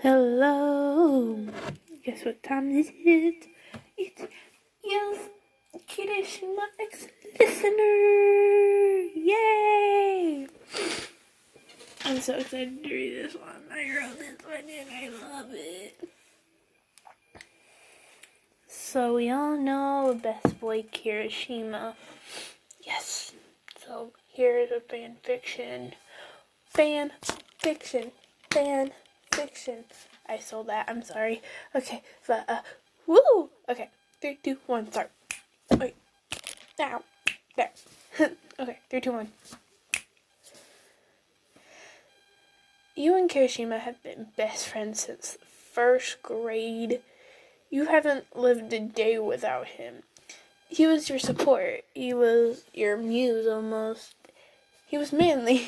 Hello. Guess what time is it? It's yes, Kirishima X listener. Yay! I'm so excited to read this one. I wrote this one and I love it. So we all know best boy Kirishima. Yes. So here's a fan fiction. I sold that. I'm sorry. Okay, but woo. Okay, 3, 2, 1, start. Wait. Now. There. Okay, 3, 2, 1. You and Kirishima have been best friends since first grade. You haven't lived a day without him. He was your support. He was your muse almost. He was manly.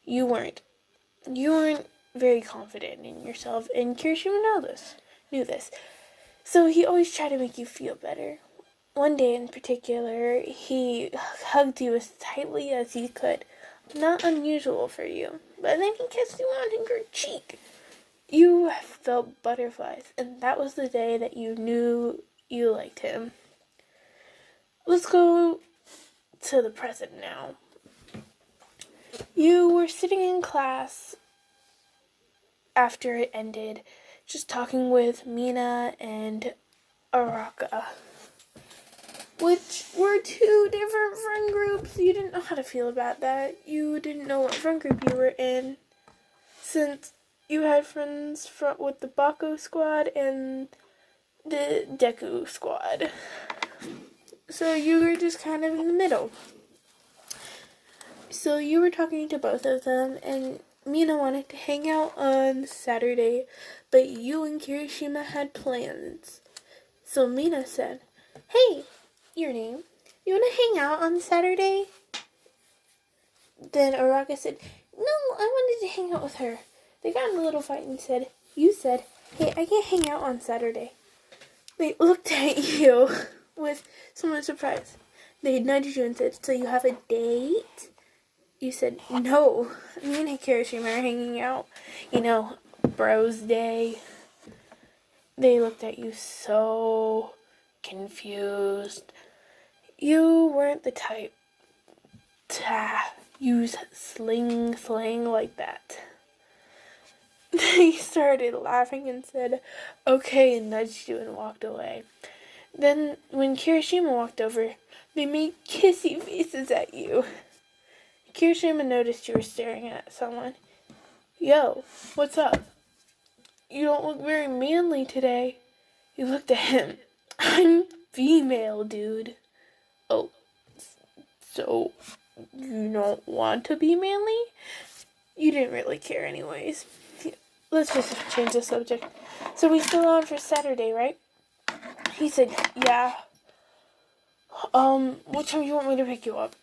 You weren't very confident in yourself, and Kirishima knew this. So he always tried to make you feel better. One day in particular, he hugged you as tightly as he could. Not unusual for you. But then he kissed you on your cheek. You felt butterflies, and that was the day that you knew you liked him. Let's go to the present now. You were sitting in class after it ended, just talking with Mina and Araka, which were 2 different friend groups. You didn't know how to feel about that. You didn't know what friend group you were in, since you had friends with the Bako squad and the Deku squad. So you were just kind of in the middle. So you were talking to both of them, and Mina wanted to hang out on Saturday, but you and Kirishima had plans. So Mina said, "Hey, your name, you want to hang out on Saturday?" Then Araka said, "No, I wanted to hang out with her." They got in a little fight and you said, "Hey, I can't hang out on Saturday." They looked at you with so much surprise. They nudged you and said, "So you have a date?" You said, "No, me and Kirishima are hanging out. Bros day." They looked at you so confused. You weren't the type to use slang like that. They started laughing and said, "Okay," and nudged you and walked away. Then, when Kirishima walked over, they made kissy faces at you. Kirishima noticed you were staring at someone. "Yo, what's up? You don't look very manly today." You looked at him. "I'm female, dude." "Oh, so you don't want to be manly?" You didn't really care anyways. Let's just change the subject. "So we still on for Saturday, right?" He said, "Yeah." What time do you want me to pick you up?"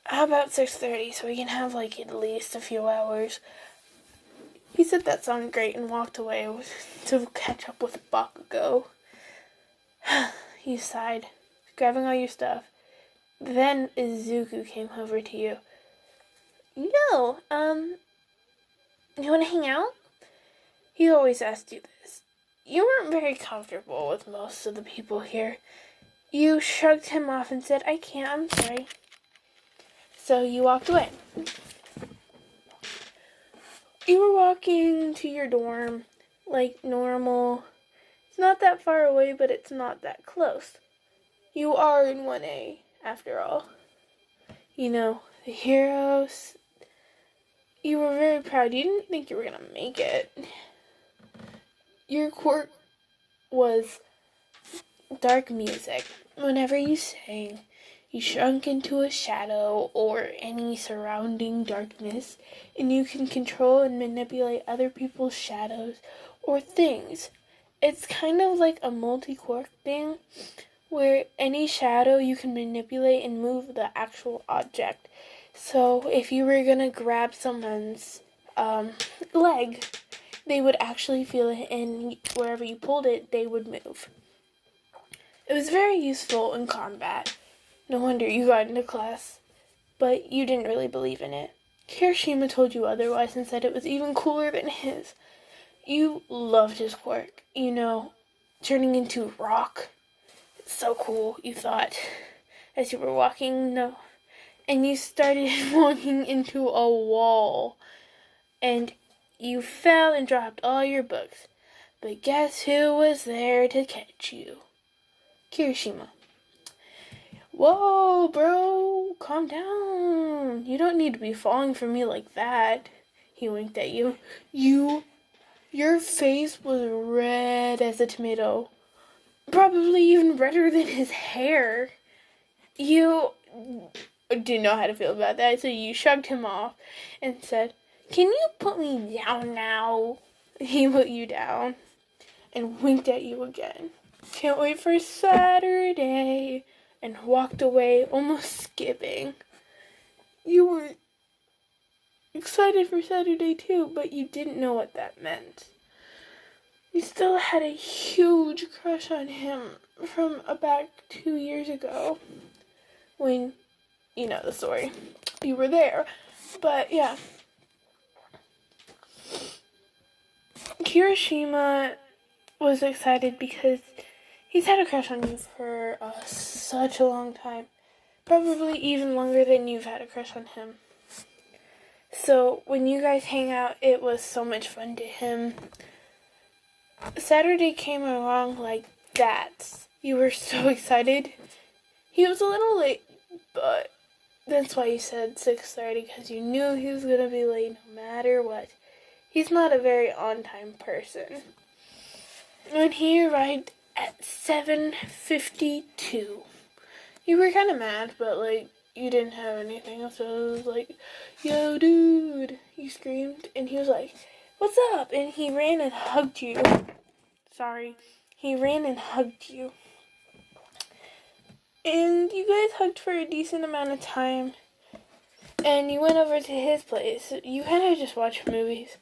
"How about 6:30 so we can have at least a few hours?" He said that sounded great and walked away to catch up with Bakugo. You sighed, grabbing all your stuff. Then Izuku came over to you. "Yo, you want to hang out?" He always asked you this. You weren't very comfortable with most of the people here. You shrugged him off and said, "I can't, I'm sorry." So you walked away. You were walking to your dorm like normal. It's not that far away, but it's not that close. You are in 1A, after all. The heroes. You were very proud. You didn't think you were going to make it. Your quirk was dark music. Whenever you sang, you shrunk into a shadow or any surrounding darkness, and you can control and manipulate other people's shadows or things. It's kind of like a multi-quirk thing, where any shadow you can manipulate and move the actual object. So if you were gonna grab someone's leg, they would actually feel it, and wherever you pulled it, they would move. It was very useful in combat. No wonder you got into class, but you didn't really believe in it. Kirishima told you otherwise and said it was even cooler than his. You loved his quirk, turning into rock. It's so cool, you thought, as you were walking. No. And you started walking into a wall. And you fell and dropped all your books. But guess who was there to catch you? Kirishima. Whoa, bro, calm down. You don't need to be falling for me like that. He winked at you. Your face was red as a tomato. Probably even redder than his hair. You didn't know how to feel about that, so you shrugged him off and said, "Can you put me down now?" He put you down and winked at you again. "Can't wait for Saturday," and walked away, almost skipping. You were excited for Saturday too, but you didn't know what that meant. You still had a huge crush on him from back 2 years ago when, you know the story. You were there, but yeah. Kirishima was excited because he's had a crush on you for such a long time. Probably even longer than you've had a crush on him. So when you guys hang out, it was so much fun to him. Saturday came along like that. You were so excited. He was a little late, but that's why you said 6:30, because you knew he was going to be late no matter what. He's not a very on-time person. When he arrived at 7:52, you were kind of mad, but you didn't have anything, so it was like, "Yo, dude," you screamed, and he was like, "What's up?" And he ran and hugged you. He ran and hugged you. And you guys hugged for a decent amount of time, and you went over to his place. You kind of just watched movies.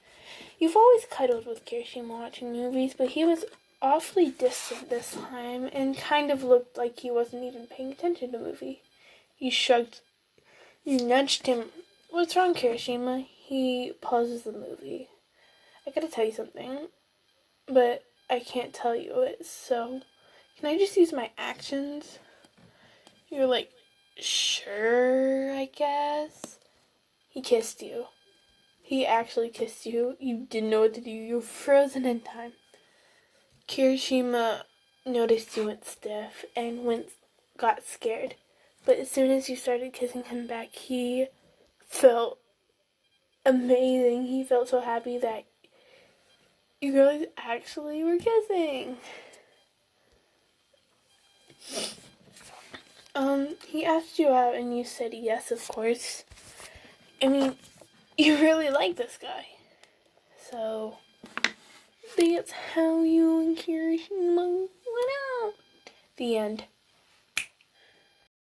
You've always cuddled with Kirishima watching movies, but he was awfully distant this time and kind of looked like he wasn't even paying attention to the movie. You shrugged. You nudged him. "What's wrong, Kirishima?" He pauses the movie. "I gotta tell you something, but I can't tell you it, so can I just use my actions?" You're like, "Sure, I guess." He kissed you. He actually kissed you. You didn't know what to do. You were frozen in time. Kirishima noticed you went stiff and got scared. But as soon as you started kissing him back, he felt amazing. He felt so happy that you guys actually were kissing. He asked you out and you said yes, of course. I mean, you really like this guy. So that's how you and Kirishima went out. The end.